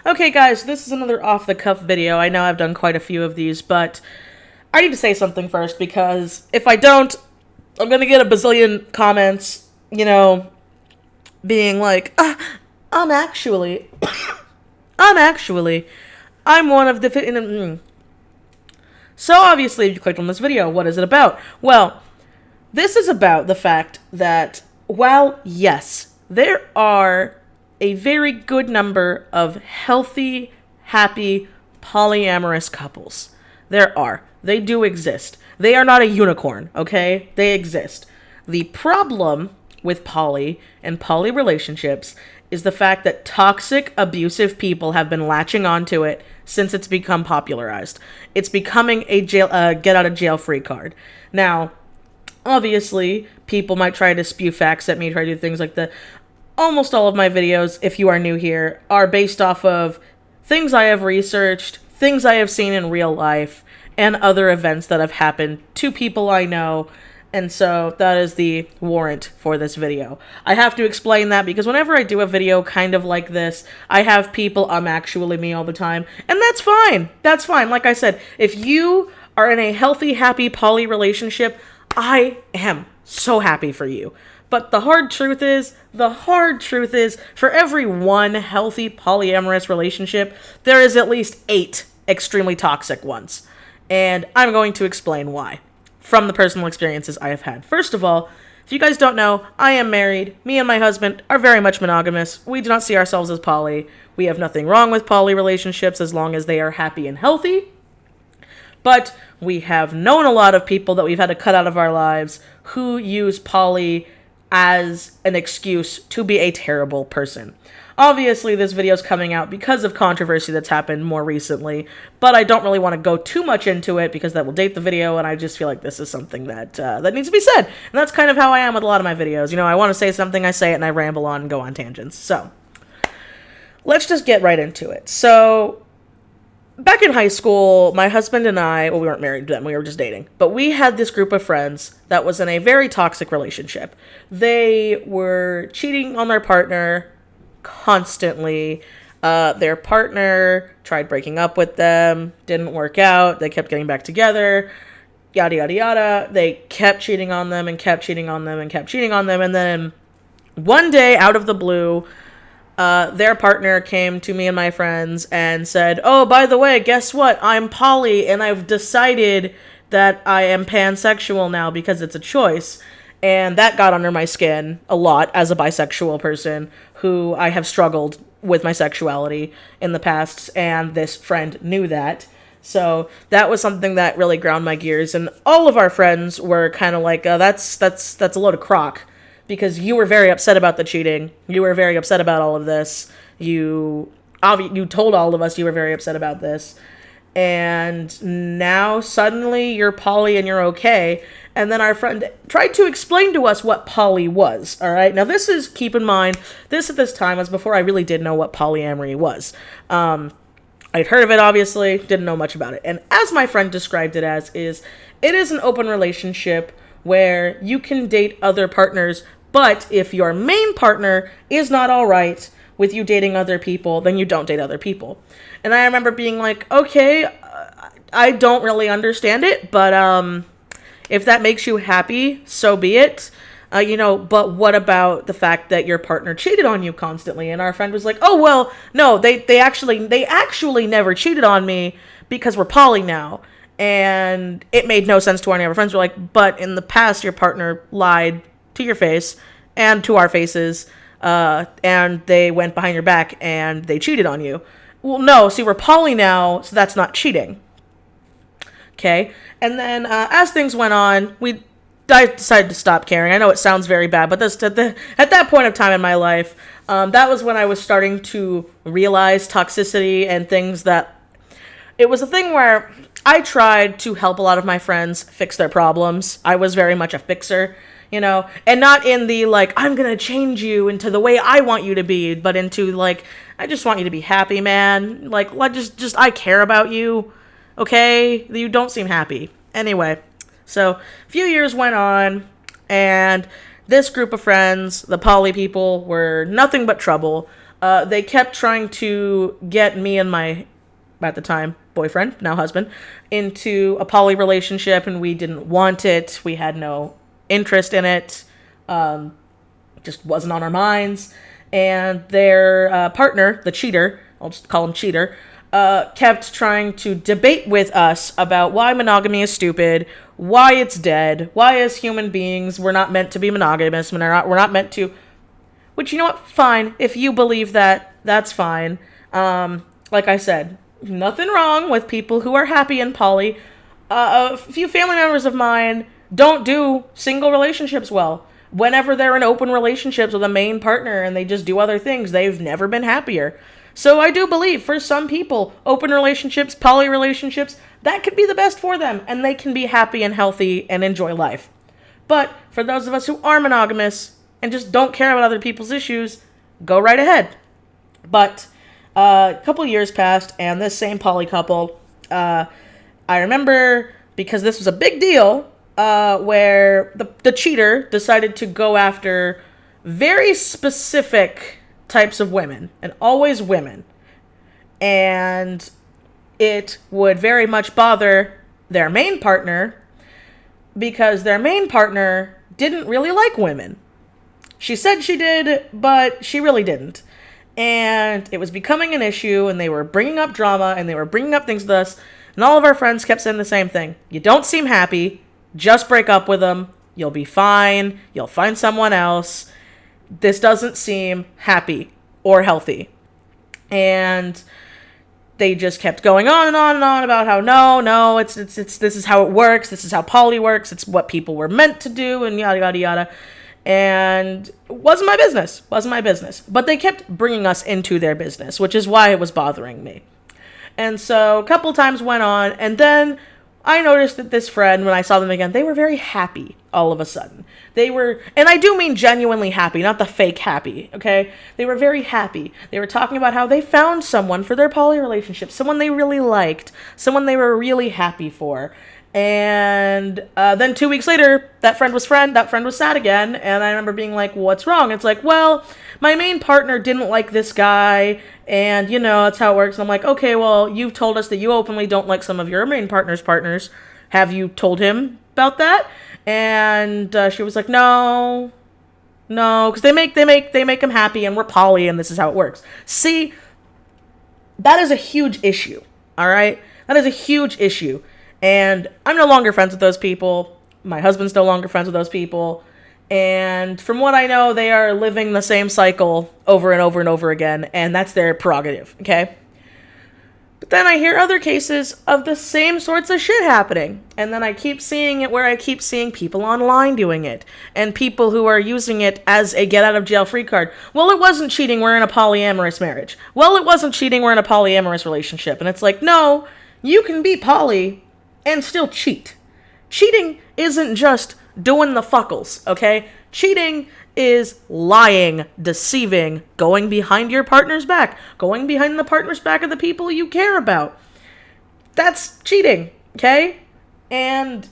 Okay, guys, this is another off-the-cuff video. I know I've done quite a few of these, but I need to say something first, because if I don't, I'm gonna get a bazillion comments, being like, I'm actually, I'm one of the... So obviously, if you clicked on this video, what is it about? Well, this is about the fact that, while, yes, there are a very good number of healthy, happy, polyamorous couples. There are. They do exist. They are not a unicorn, okay? They exist. The problem with poly and poly relationships is the fact that toxic, abusive people have been latching onto it since it's become popularized. It's becoming a get-out-of-jail-free card. Now, obviously, people might try to spew facts at me, try to do things like that. Almost all of my videos, if you are new here, are based off of things I have researched, things I have seen in real life, and other events that have happened to people I know. And so that is the warrant for this video. I have to explain that because whenever I do a video kind of like this, I have people actually me all the time. And that's fine. That's fine. Like I said, if you are in a healthy, happy poly relationship, I am so happy for you. But the hard truth is, for every one healthy polyamorous relationship, there is at least 8 extremely toxic ones. And I'm going to explain why, from the personal experiences I have had. First of all, if you guys don't know, I am married. Me and my husband are very much monogamous. We do not see ourselves as poly. We have nothing wrong with poly relationships as long as they are happy and healthy. But we have known a lot of people that we've had to cut out of our lives who use poly as an excuse to be a terrible person. Obviously, this video is coming out because of controversy that's happened more recently, but I don't really want to go too much into it because that will date the video, and I just feel like this is something that that needs to be said. And that's kind of how I am with a lot of my videos. I want to say something, I say it, and I ramble on and go on tangents. So, let's just get right into it. So, back in high school, my husband and I, well, we weren't married then, we were just dating, but we had this group of friends that was in a very toxic relationship. They were cheating on their partner constantly. Their partner tried breaking up with them, didn't work out, they kept getting back together, yada, yada, yada. They kept cheating on them and kept cheating on them and kept cheating on them, and then one day, out of the blue, their partner came to me and my friends and said, oh, by the way, guess what? I'm poly and I've decided that I am pansexual now because it's a choice. And that got under my skin a lot as a bisexual person who I have struggled with my sexuality in the past, and this friend knew that. So that was something that really ground my gears, and all of our friends were kind of like, that's a load of crock. Because you were very upset about the cheating. You were very upset about all of this. You told all of us you were very upset about this. And now suddenly you're poly and you're okay. And then our friend tried to explain to us what poly was. All right. Now this is, keep in mind, this at this time was before I really did know what polyamory was. I'd heard of it, obviously, didn't know much about it. And as my friend described it as, it is an open relationship where you can date other partners. But if your main partner is not all right with you dating other people, then you don't date other people. And I remember being like, okay, I don't really understand it, but if that makes you happy, so be it. But what about the fact that your partner cheated on you constantly? And our friend was like, oh, well, no, they actually never cheated on me because we're poly now. And it made no sense to any of our friends. We're like, but in the past, your partner lied to your face and to our faces, and they went behind your back and they cheated on you. Well, no, see, we're poly now, so that's not cheating. Okay? And then as things went on, I decided to stop caring. I know it sounds very bad, but at that point of time in my life, that was when I was starting to realize toxicity and things that... It was a thing where I tried to help a lot of my friends fix their problems. I was very much a fixer, and not in the, like, I'm going to change you into the way I want you to be, but into, like, I just want you to be happy, man. Like, I care about you, okay? You don't seem happy. Anyway, so a few years went on, and this group of friends, the poly people, were nothing but trouble. They kept trying to get me and my, at the time, boyfriend, now husband, into a poly relationship, and we didn't want it. We had no interest in it. Just wasn't on our minds. And their partner, the cheater, I'll just call him cheater, kept trying to debate with us about why monogamy is stupid, why it's dead, why as human beings we're not meant to be monogamous, we're not meant to. Which, you know what? Fine. If you believe that, that's fine. Like I said, nothing wrong with people who are happy in poly. A few family members of mine don't do single relationships well. Whenever they're in open relationships with a main partner and they just do other things, they've never been happier. So I do believe for some people, open relationships, poly relationships, that could be the best for them, and they can be happy and healthy and enjoy life. But for those of us who are monogamous and just don't care about other people's issues, go right ahead. But a couple years passed, and this same poly couple, I remember, because this was a big deal, where the cheater decided to go after very specific types of women, and always women. And it would very much bother their main partner, because their main partner didn't really like women. She said she did, but she really didn't. And it was becoming an issue, and they were bringing up drama, and they were bringing up things with us, and all of our friends kept saying the same thing. You don't seem happy. Just break up with them. You'll be fine. You'll find someone else. This doesn't seem happy or healthy. And they just kept going on and on and on about how no, it's this is how it works. This is how poly works. It's what people were meant to do, and yada yada yada. And it wasn't my business. But they kept bringing us into their business, which is why it was bothering me. And so a couple times went on, and then I noticed that this friend, when I saw them again, they were very happy all of a sudden. They were, and I do mean genuinely happy, not the fake happy, okay? They were very happy. They were talking about how they found someone for their poly relationship, someone they really liked, someone they were really happy for. And then 2 weeks later, that friend was sad again, and I remember being like, what's wrong? It's like, well, my main partner didn't like this guy, and, that's how it works. And I'm like, okay, well, you've told us that you openly don't like some of your main partners. Have you told him about that? And she was like, no, because they make him happy, and we're poly, and this is how it works. See, that is a huge issue, all right? That is a huge issue. And I'm no longer friends with those people. My husband's no longer friends with those people. And from what I know, they are living the same cycle over and over and over again. And that's their prerogative, okay? But then I hear other cases of the same sorts of shit happening. And then I keep seeing it where I keep seeing people online doing it. And people who are using it as a get-out-of-jail-free card. Well, it wasn't cheating. We're in a polyamorous marriage. Well, it wasn't cheating. We're in a polyamorous relationship. And it's like, no, you can be poly and still cheat. Cheating isn't just doing the fuckles, okay? Cheating is lying, deceiving, going behind your partner's back, going behind the partner's back of the people you care about. That's cheating, okay? And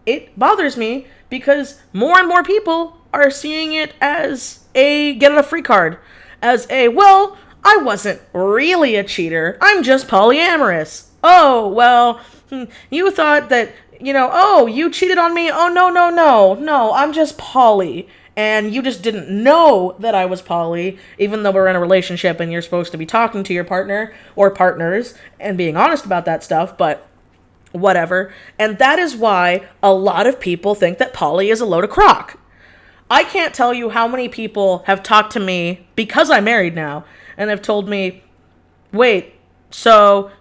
it bothers me because more and more people are seeing it as a get-out-of-free card, as a, well, I wasn't really a cheater, I'm just polyamorous. Oh, well, you thought that, you cheated on me? Oh, no, I'm just poly. And you just didn't know that I was poly, even though we're in a relationship and you're supposed to be talking to your partner or partners and being honest about that stuff, but whatever. And that is why a lot of people think that poly is a load of crock. I can't tell you how many people have talked to me, because I'm married now, and have told me, wait, so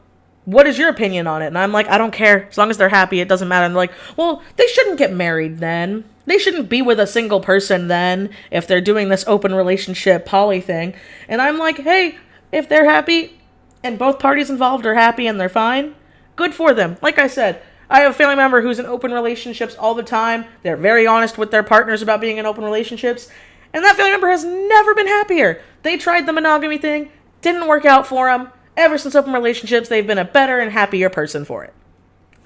what is your opinion on it? And I'm like, I don't care. As long as they're happy, it doesn't matter. And they're like, well, they shouldn't get married then. They shouldn't be with a single person then if they're doing this open relationship poly thing. And I'm like, hey, if they're happy and both parties involved are happy and they're fine, good for them. Like I said, I have a family member who's in open relationships all the time. They're very honest with their partners about being in open relationships. And that family member has never been happier. They tried the monogamy thing, didn't work out for them. Ever since open relationships, they've been a better and happier person for it.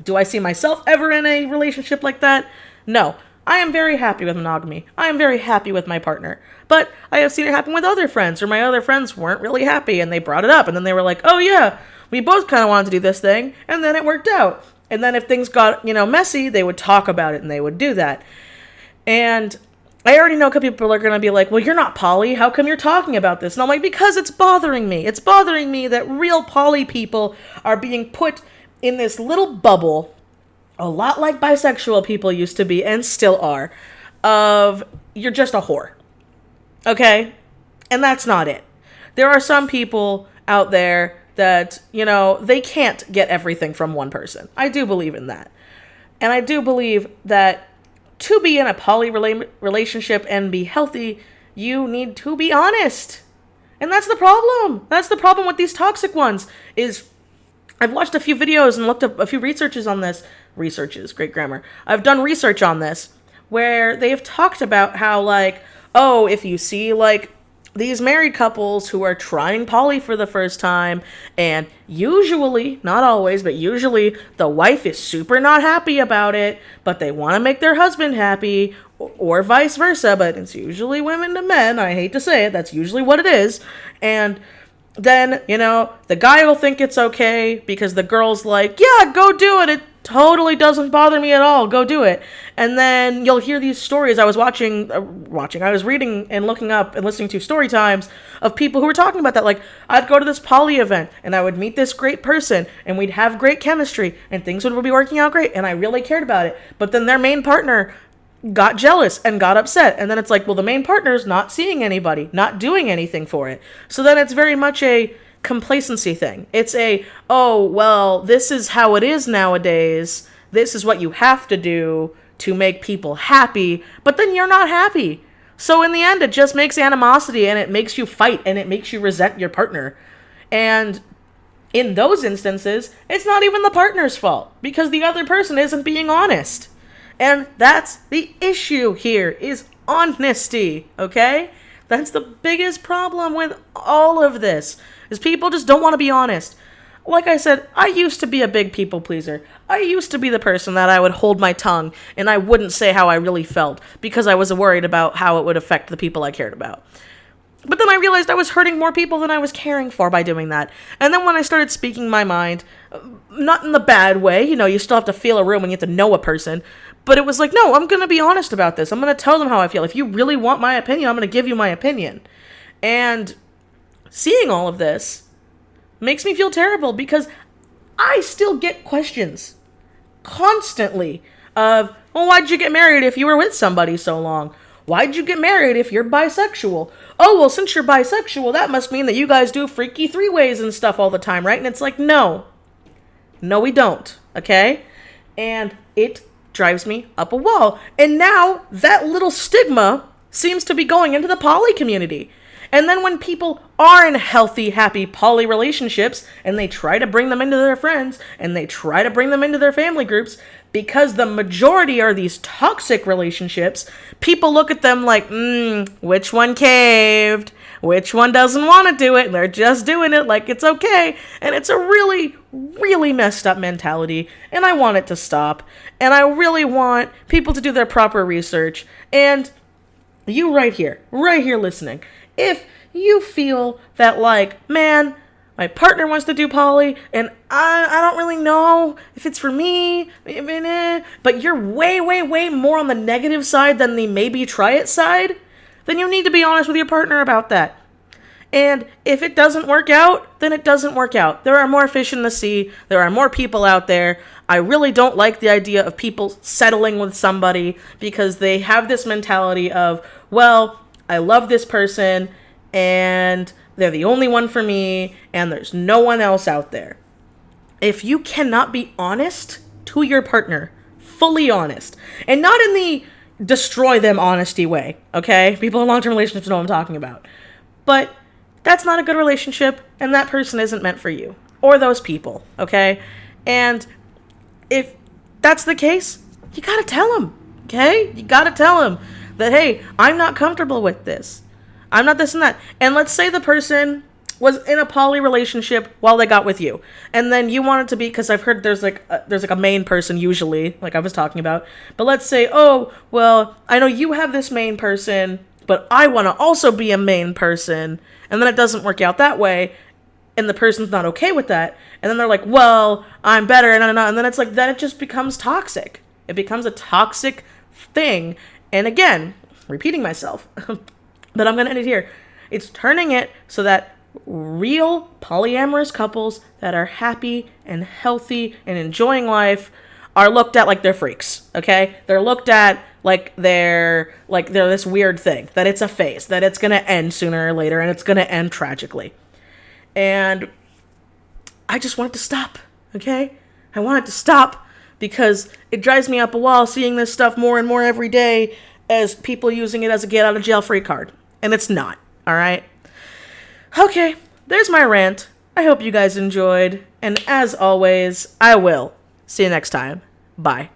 Do I see myself ever in a relationship like that? No. I am very happy with monogamy. I am very happy with my partner. But I have seen it happen with other friends, or my other friends weren't really happy, and they brought it up, and then they were like, oh yeah, we both kind of wanted to do this thing, and then it worked out. And then if things got, messy, they would talk about it, and they would do that. And I already know a couple people are going to be like, well, you're not poly. How come you're talking about this? And I'm like, because it's bothering me. It's bothering me that real poly people are being put in this little bubble, a lot like bisexual people used to be and still are, of you're just a whore. Okay? And that's not it. There are some people out there that, they can't get everything from one person. I do believe in that. And I do believe that to be in a poly relationship and be healthy, you need to be honest. And that's the problem. That's the problem with these toxic ones, is I've watched a few videos and looked up a few researches on this. Researches, great grammar. I've done research on this where they've talked about how, if you see, these married couples who are trying poly for the first time, and usually, not always, but usually the wife is super not happy about it, but they want to make their husband happy, or vice versa, but it's usually women to men. I hate to say it, that's usually what it is. And then, the guy will think it's okay because the girl's like, yeah, go do it. It totally doesn't bother me at all. Go do it. And then you'll hear these stories. I was I was reading and looking up and listening to story times of people who were talking about that. I'd go to this poly event and I would meet this great person and we'd have great chemistry and things would be working out great. And I really cared about it. But then their main partner got jealous and got upset. And then it's like, well, the main partner's not seeing anybody, not doing anything for it. So then it's very much a complacency thing. It's this is how it is nowadays. This is what you have to do to make people happy, but then you're not happy. So in the end, it just makes animosity and it makes you fight and it makes you resent your partner. And in those instances, it's not even the partner's fault because the other person isn't being honest. And that's the issue here, is honesty, okay? That's the biggest problem with all of this, is people just don't want to be honest. Like I said, I used to be a big people pleaser. I used to be the person that I would hold my tongue and I wouldn't say how I really felt because I was worried about how it would affect the people I cared about. But then I realized I was hurting more people than I was caring for by doing that. And then when I started speaking my mind, not in the bad way, you still have to feel a room and you have to know a person, but it was like, no, I'm going to be honest about this. I'm going to tell them how I feel. If you really want my opinion, I'm going to give you my opinion. And seeing all of this makes me feel terrible because I still get questions constantly of, well, why'd you get married if you were with somebody so long? Why'd you get married if you're bisexual? Oh, well, since you're bisexual, that must mean that you guys do freaky three-ways and stuff all the time, right? And it's like, no, we don't, okay? And it drives me up a wall. And now that little stigma seems to be going into the poly community. And then when people are in healthy, happy poly relationships and they try to bring them into their friends and they try to bring them into their family groups, because the majority are these toxic relationships, people look at them like, which one caved? Which one doesn't want to do it? And they're just doing it like it's okay. And it's a really, really messed up mentality. And I want it to stop. And I really want people to do their proper research. And you right here listening, if you feel that man, my partner wants to do poly, and I don't really know if it's for me, but you're way, way, way more on the negative side than the maybe try it side, then you need to be honest with your partner about that. And if it doesn't work out, then it doesn't work out. There are more fish in the sea. There are more people out there. I really don't like the idea of people settling with somebody because they have this mentality of, well, I love this person and they're the only one for me and there's no one else out there. If you cannot be honest to your partner, fully honest, and not in the destroy them honesty way, okay? People in long-term relationships know what I'm talking about. But that's not a good relationship and that person isn't meant for you or those people, okay? And if that's the case, you gotta tell them, okay? You gotta tell them that, hey, I'm not comfortable with this. I'm not this and that. And let's say the person was in a poly relationship while they got with you, and then you wanted to be, because I've heard there's like a main person usually, like I was talking about, but let's say, oh well, I know you have this main person, but I want to also be a main person, and then it doesn't work out that way, and the person's not okay with that, and then they're like, well, I'm better, and then it's like, then it just becomes toxic. It becomes a toxic thing, and again, repeating myself, but I'm gonna end it here. It's turning it so that real polyamorous couples that are happy and healthy and enjoying life are looked at like they're freaks, okay? They're looked at like they're this weird thing, that it's a phase, that it's gonna end sooner or later, and it's gonna end tragically. And I just want it to stop, okay? I want it to stop because it drives me up a wall seeing this stuff more and more every day as people using it as a get out of jail free card. And it's not, all right? Okay, there's my rant. I hope you guys enjoyed. And as always, I will see you next time. Bye.